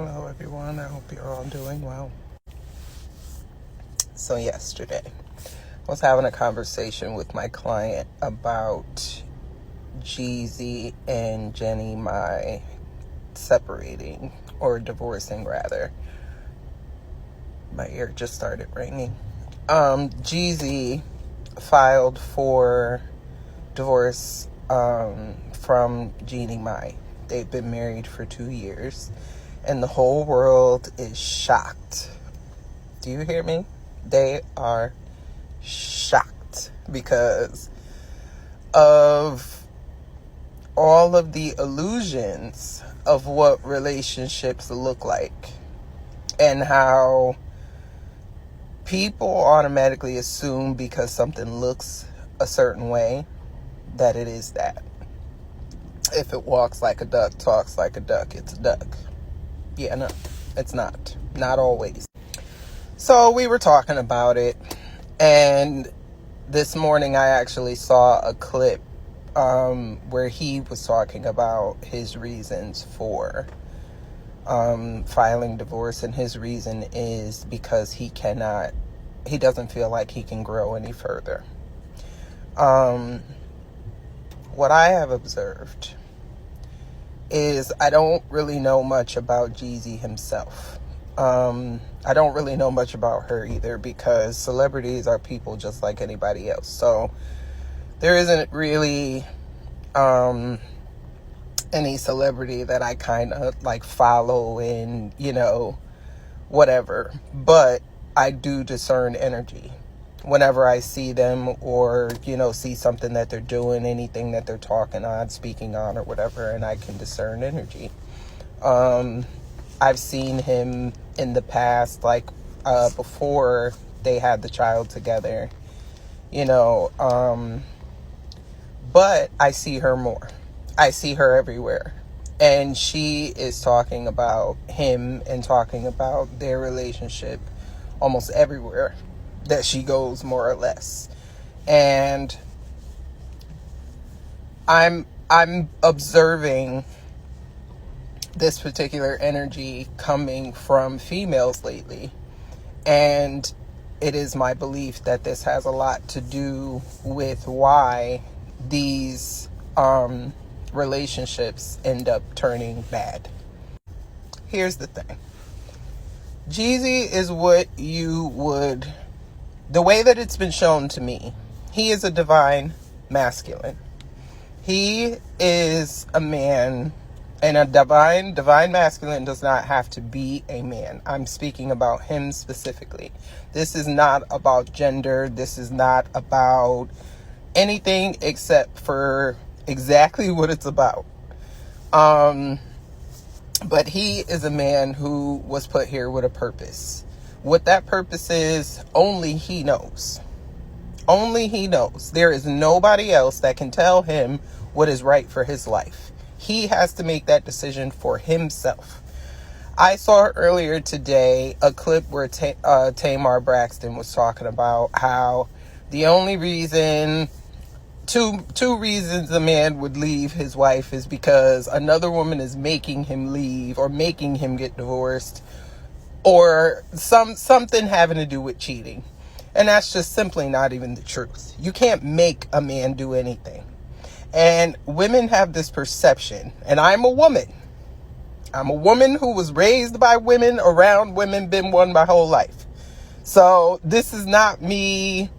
Hello everyone, I hope you're all doing well. So yesterday, I was having a conversation with my client about Jeezy and Jenny Mai separating, or divorcing rather. My ear just started ringing. Jeezy filed for divorce from Jeannie Mai. They've been married for 2 years. And the whole world is shocked. Do you hear me? They are shocked because of all of the illusions of what relationships look like and how people automatically assume because something looks a certain way that it is that. If it walks like a duck, talks like a duck, it's a duck. Yeah, no, it's not. Not always. So we were talking about it, and this morning I actually saw a clip where he was talking about his reasons for filing divorce, and his reason is because he doesn't feel like he can grow any further. What I have observed is I don't really know much about Jeezy himself. I don't really know much about her either, because celebrities are people just like anybody else. So there isn't really any celebrity that I kind of like follow and, whatever. But I do discern energy whenever I see them, or, see something that they're doing, anything that they're talking on, speaking on, or whatever, and I can discern energy. I've seen him in the past, like before they had the child together, but I see her more. I see her everywhere. And she is talking about him and talking about their relationship almost everywhere that she goes, more or less. And I'm observing this particular energy coming from females lately, and it is my belief that this has a lot to do with why these relationships end up turning bad. Here's the thing. Jeezy is the way that it's been shown to me, he is a divine masculine. He is a man, and a divine masculine does not have to be a man. I'm speaking about him specifically. This is not about gender. This is not about anything except for exactly what it's about. But he is a man who was put here with a purpose. What that purpose is, only he knows. Only he knows. There is nobody else that can tell him what is right for his life. He has to make that decision for himself. I saw earlier today a clip where Tamar Braxton was talking about how the only reason, two reasons a man would leave his wife is because another woman is making him leave or making him get divorced, or something having to do with cheating. And that's just simply not even the truth. You can't make a man do anything. And women have this perception, and I'm a woman. I'm a woman who was raised by women, around women, been one my whole life. So this is not me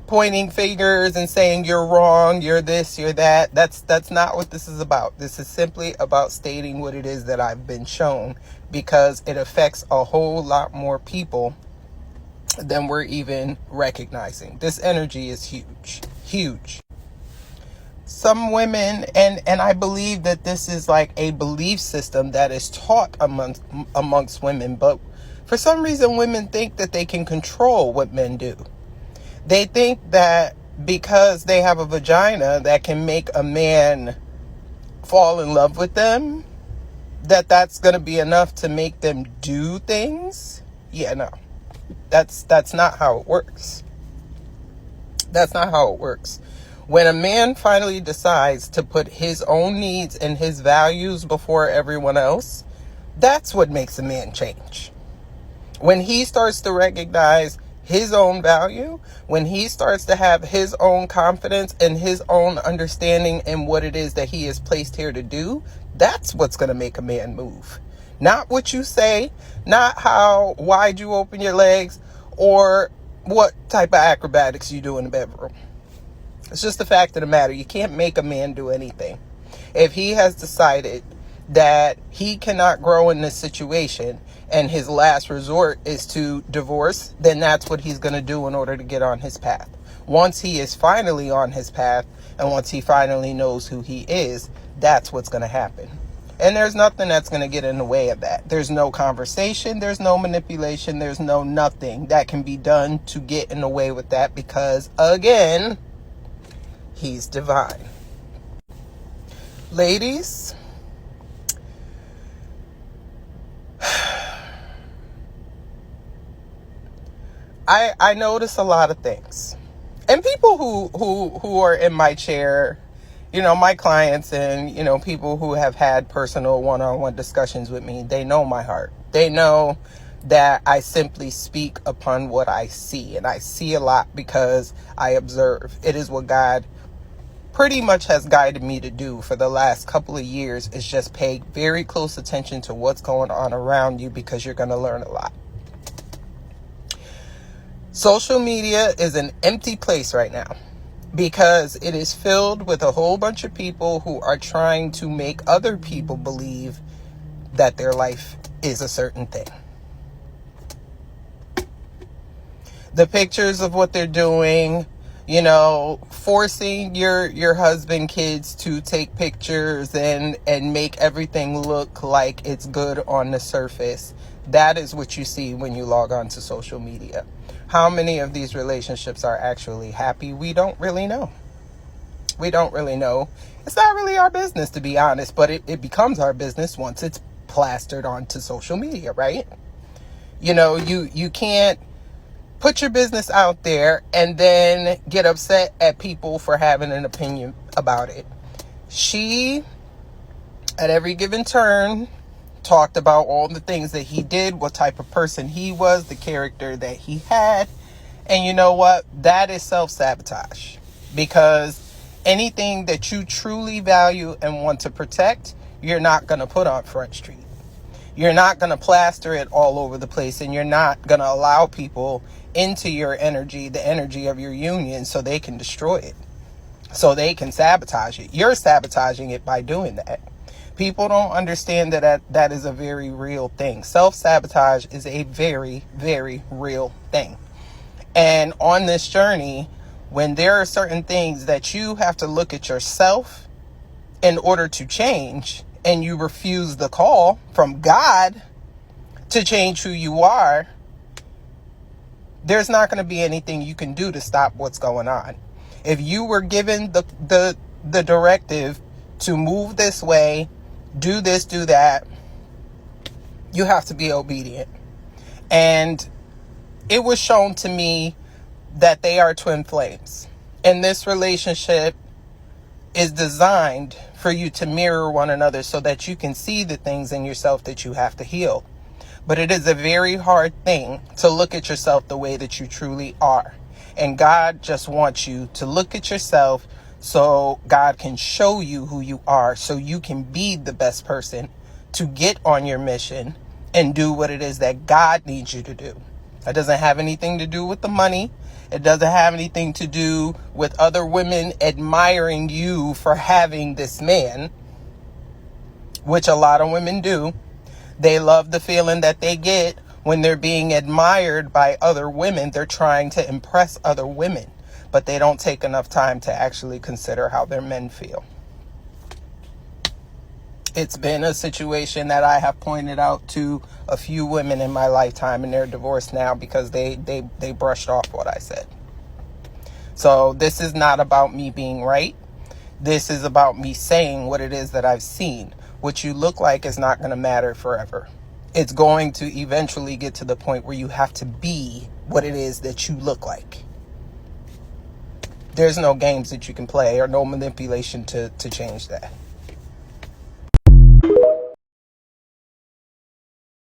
pointing fingers and saying you're wrong, you're this, you're that. That's not what this is about. This is simply about stating what it is that I've been shown, because it affects a whole lot more people than we're even recognizing. This energy is huge. Some women, and I believe that this is like a belief system that is taught amongst women, but for some reason women think that they can control what men do. They think that because they have a vagina that can make a man fall in love with them, that's going to be enough to make them do things. Yeah, no. That's not how it works. That's not how it works. When a man finally decides to put his own needs and his values before everyone else, That's what makes a man change. When he starts to recognize his own value, when he starts to have his own confidence and his own understanding in what it is that he is placed here to do, that's what's going to make a man move. Not what you say, not how wide you open your legs, or what type of acrobatics you do in the bedroom. It's just the fact of the matter. You can't make a man do anything. If he has decided that he cannot grow in this situation and his last resort is to divorce, then that's what he's going to do in order to get on his path. Once he is finally on his path and once he finally knows who he is, that's what's going to happen. And there's nothing that's going to get in the way of that. There's no conversation, there's no manipulation, there's no nothing that can be done to get in the way with that, because again, he's divine. Ladies, I notice a lot of things. And people who are in my chair, my clients and, people who have had personal one-on-one discussions with me, they know my heart. They know that I simply speak upon what I see. And I see a lot because I observe. It is what God pretty much has guided me to do for the last couple of years, is just pay very close attention to what's going on around you, because you're going to learn a lot. Social media is an empty place right now because it is filled with a whole bunch of people who are trying to make other people believe that their life is a certain thing. The pictures of what they're doing, forcing your husband, kids to take pictures and make everything look like it's good on the surface. That is what you see when you log on to social media. How many of these relationships are actually happy? We don't really know. We don't really know. It's not really our business, to be honest, but it becomes our business once it's plastered onto social media, right? You can't put your business out there and then get upset at people for having an opinion about it. She, at every given turn, talked about all the things that he did, what type of person he was, the character that he had. And you know what? That is self-sabotage, because anything that you truly value and want to protect, you're not going to put on Front Street. You're not going to plaster it all over the place, and you're not going to allow people into your energy, the energy of your union, so they can destroy it, so they can sabotage it. You're sabotaging it by doing that. People don't understand that is a very real thing. Self-sabotage is a very, very real thing. And on this journey, when there are certain things that you have to look at yourself in order to change, and you refuse the call from God to change who you are, there's not going to be anything you can do to stop what's going on. If you were given the directive to move this way, do this, do that, you have to be obedient. And it was shown to me that they are twin flames. And this relationship is designed for you to mirror one another so that you can see the things in yourself that you have to heal. But it is a very hard thing to look at yourself the way that you truly are. And God just wants you to look at yourself so God can show you who you are, so you can be the best person to get on your mission and do what it is that God needs you to do. That doesn't have anything to do with the money. It doesn't have anything to do with other women admiring you for having this man, which a lot of women do. They love the feeling that they get when they're being admired by other women. They're trying to impress other women, but they don't take enough time to actually consider how their men feel. It's been a situation that I have pointed out to a few women in my lifetime, and they're divorced now because they brushed off what I said. So this is not about me being right. This is about me saying what it is that I've seen. What you look like is not going to matter forever. It's going to eventually get to the point where you have to be what it is that you look like. There's no games that you can play or no manipulation to change that.